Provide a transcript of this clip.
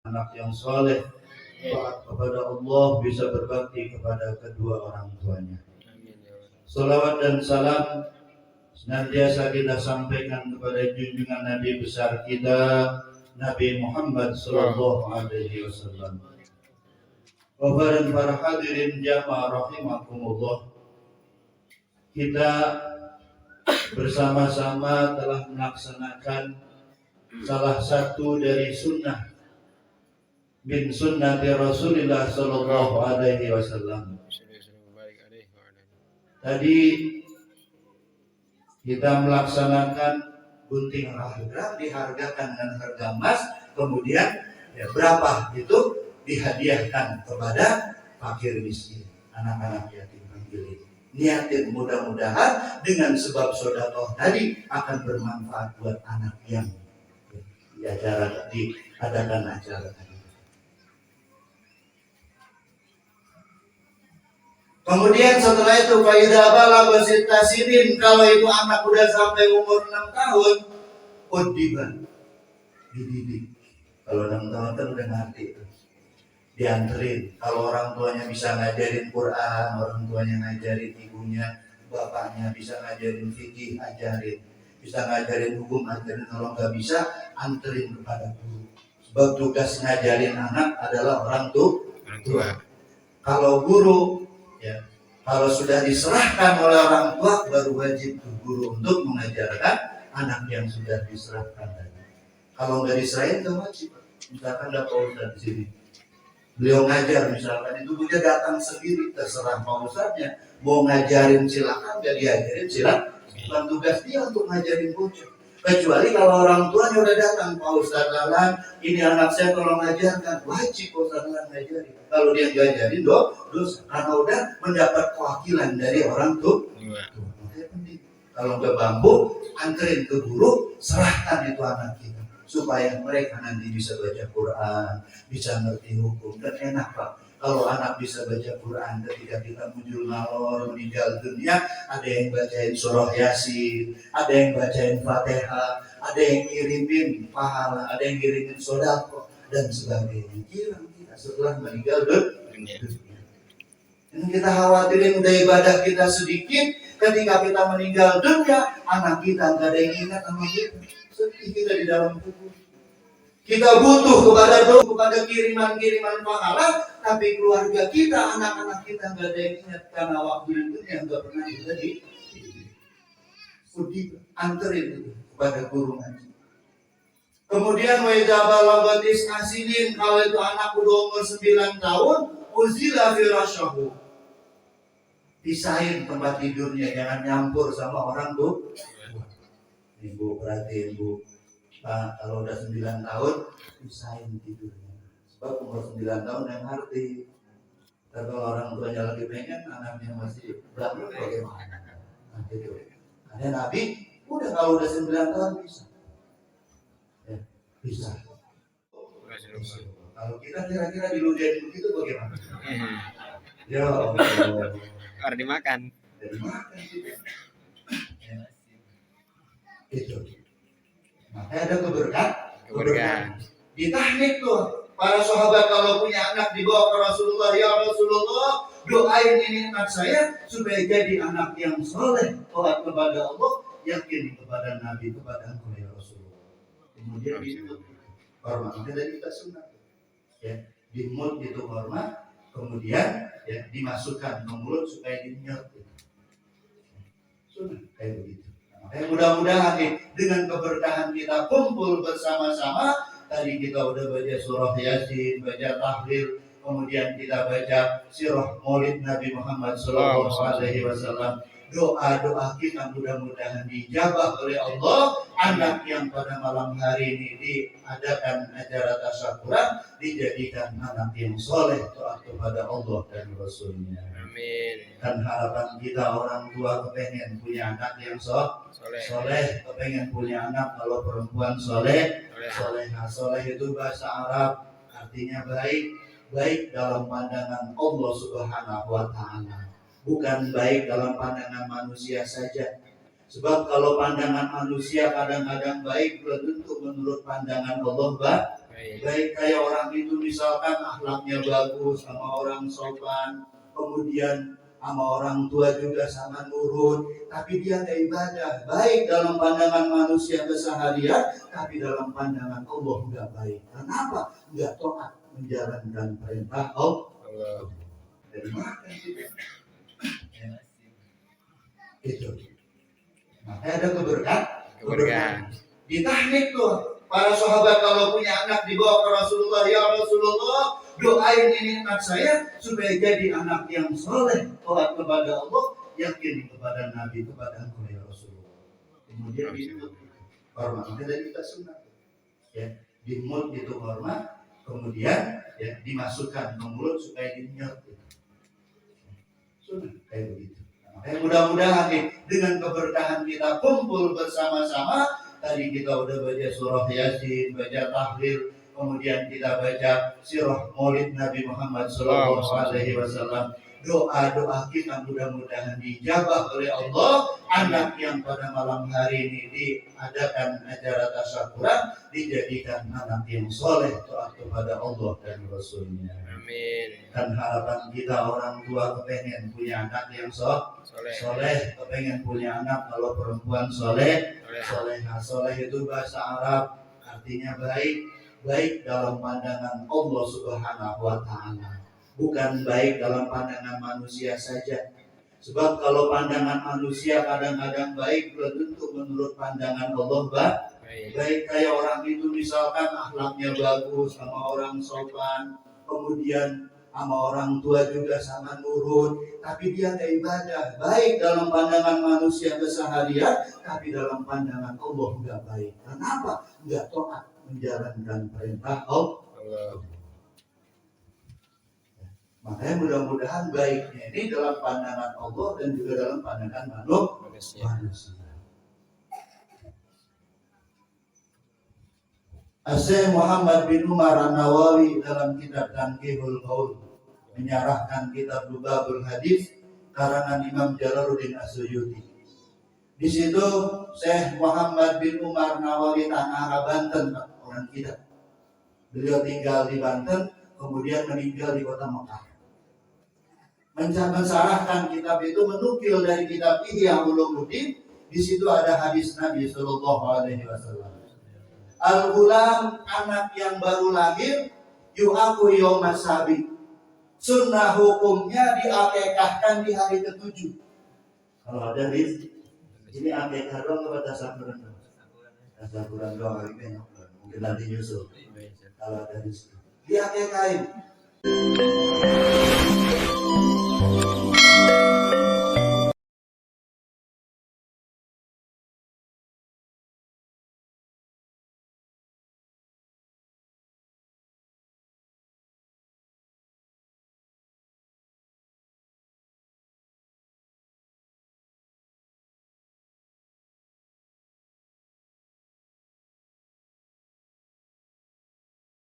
anak yang soleh, taat kepada Allah, bisa berbakti kepada kedua orang tuanya. Salawat dan salam senantiasa kita sampaikan kepada junjungan Nabi besar kita, Nabi Muhammad sallallahu alaihi wasallam. Bapak dan para hadirin jamaah rahimakumullah, kita bersama-sama telah melaksanakan salah satu dari sunnah min sunnati Rasulullah sallallahu alaihi wasallam. Tadi kita melaksanakan gunting harga, dihargakan dengan harga emas, kemudian berapa itu dihadiahkan kepada fakir miskin, anak-anak yatim piatu. Niatin mudah-mudahan dengan sebab sedekah tadi akan bermanfaat buat anak yang diadakan acara tadi. Kemudian setelah itu faidah balagha sitta sinin, kalau itu anak udah sampai umur 6 tahun, udiban, dididik. Kalau 6 tahun kan udah ngerti, dianterin. Kalau orang tuanya bisa ngajarin Quran, orang tuanya ngajarin ibunya, bapaknya bisa ngajarin fikih, ajarin. Bisa ngajarin hukum, ajarin. Kalau nggak bisa, anterin kepada guru. Sebab tugas ngajarin anak adalah orang tua. Kalau guru, kalau sudah diserahkan oleh orang tua, baru wajib guru untuk mengajarkan anak yang sudah diserahkan tadi. Kalau nggak diserahin, nggak wajib. Misalkan ada Pak Ustadz di sini, beliau ngajar misalkan, itu dia datang sendiri, terserah Pak Ustadznya. Mau ngajarin silakan, nggak diajarin silakan. Bukan tugas dia untuk ngajarin bocah. Kecuali kalau orang tuanya udah datang, Pak Ustadz Lalan, ini anak saya tolong ajarkan, wajib Pak Ustadz Lalan ngajarin. Kalau dia nggak ngajarin, dosa, karena udah mendapat kewakilan dari orang tua. Makanya penting. Kalau nggak mampu, anterin ke guru, serahkan itu anak kita, supaya mereka nanti bisa baca Quran, bisa ngerti hukum, dan enak Pak. Kalau anak bisa baca Quran ketika kita muncul ngalor meninggal dunia, ada yang bacain surah Yasin, ada yang bacain Fatihah, ada yang ngirimin pahala, ada yang ngirimin sodako dan sebagainya. Kira kita setelah meninggal dunia. Yang kita khawatirin udah ibadah kita sedikit, ketika kita meninggal dunia, anak kita nggak ada yang ingat sama kita. Sedih kita di dalam kubur. Kita butuh kepada kiriman-kiriman pahala, tapi keluarga kita, anak-anak kita nggak ada yang ingat karena waktu itu yang nggak pernah kita anterin itu kepada guru ngaji. Kemudian waidah balaghatis asinin, kalau itu anak udah umur 9 tahun, uzila firasyahu, pisahin tempat tidurnya, jangan nyampur sama orang tuh. Ibu perhatiin Bu, Pak, kalau udah 9 tahun, pisahin tidurnya. Sebab umur 9 tahun yang ngerti. Tapi kalau orang tuanya lagi pengen, anaknya masih belum, bagaimana? Nah gitu. Ada Nabi, udah kalau udah 9 tahun bisa. Bisa. Kalau kita kira-kira diludahin begitu bagaimana? Ya Allah. Harus dimakan. Dimakan juga. Gitu. Makanya ada keberkahan. Di tahnik tuh, para sahabat kalau punya anak dibawa ke Rasulullah, ya Rasulullah, doain ini anak saya supaya jadi anak yang soleh, taat kepada Allah, yakin kepada Nabi, kepada Engkau ya Rasulullah. Kemudian itu hormatnya dari kita sunnah, dimut itu hormat, kemudian dimasukkan ke mulut supaya dinyot. Sunnah kayak begitu. Mudah-mudahan dengan keberkahan kita kumpul bersama-sama. Tadi kita udah baca surah Yasin, baca tahlil, kemudian kita baca sirah Maulid Nabi Muhammad sallallahu alaihi wasallam. Doa-doa kita mudah-mudahan dijabah oleh Allah. Anak yang pada malam hari ini diadakan acara tasyakuran dijadikan anak yang soleh, taat kepada Allah dan Rasulnya. Amin. Dan harapan kita orang tua kepengen punya anak yang soleh, kepengen punya anak kalau perempuan soleh. Soleh itu bahasa Arab artinya baik dalam pandangan Allah Subhanahu wa Ta'ala, bukan baik dalam pandangan manusia saja. Sebab kalau pandangan manusia kadang-kadang baik, belum tentu menurut pandangan Allah Baik kayak orang itu misalkan akhlaknya bagus, sama orang sopan, kemudian sama orang tua juga sama nurut, tapi dia nggak ibadah. Baik dalam pandangan manusia keseharian, tapi dalam pandangan Allah nggak baik. Kenapa? Nggak taat menjalankan perintah Allah. Dari mana itu? Itu. Makanya ada keberkahan. Ditahnik tuh para sahabat kalau punya anak dibawa ke Rasulullah, ya Rasulullah, doain ini anak saya supaya jadi anak yang soleh, taat kepada Allah, yakin kepada Nabi, kepada Engkau ya Rasulullah. Kemudian itu hormat, dari kita sunat, ya, dimut itu hormat, kemudian ya dimasukkan ke mulut supaya dinyot. Sunat kayak begitu. Mudah-mudahan nih dengan keberkahan kita kumpul bersama-sama. Tadi kita udah baca surah Yasin, baca tahlil, kemudian kita baca sirah Maulid Nabi Muhammad SAW. Doa-doa kita mudah-mudahan dijabah oleh Allah. Anak yang pada malam hari ini diadakan acara tasyakuran dijadikan anak yang soleh, taat kepada Allah dan Rasulnya. Amin. Dan harapan kita orang tua kepengen punya anak yang soleh, kepengen punya anak kalau perempuan soleh. Soleh itu bahasa Arab artinya baik dalam pandangan Allah Subhanahu wa Ta'ala, bukan baik dalam pandangan manusia saja. Sebab kalau pandangan manusia kadang-kadang baik, belum tentu menurut pandangan Allah baik. Kayak orang itu misalkan akhlaknya bagus, sama orang sopan, kemudian sama orang tua juga sama nurut, tapi dia nggak ibadah. Baik dalam pandangan manusia keseharian, tapi dalam pandangan Allah nggak baik. Kenapa? Nggak taat menjalankan perintah Allah. Makanya mudah-mudahan baiknya ini dalam pandangan Allah dan juga dalam pandangan manusia. Syekh Muhammad bin Umar An-Nawawi dalam kitab Tanqihul Qaul menyarahkan kitab Lubabul Hadis karangan Imam Jalaluddin As-Suyuti. Di situ Syekh Muhammad bin Umar Nawawi Tanah Banten, orang kita. Beliau tinggal di Banten, kemudian meninggal di kota Mekah. Mensyarahkan kitab itu menukil dari kitab Ihya Ulumuddin. Di situ ada hadis Nabi Sallallahu Alaihi Wasallam. Al-Ghulam, anak yang baru lahir, yu'aku yawmas sabi. Sunnah hukumnya diakekahkan di hari ke-7. Kalau ada ini akekah doang apa tasakuran doang? Tasakuran doang ini mungkin nanti nyusul. Kalau ada diakekahin.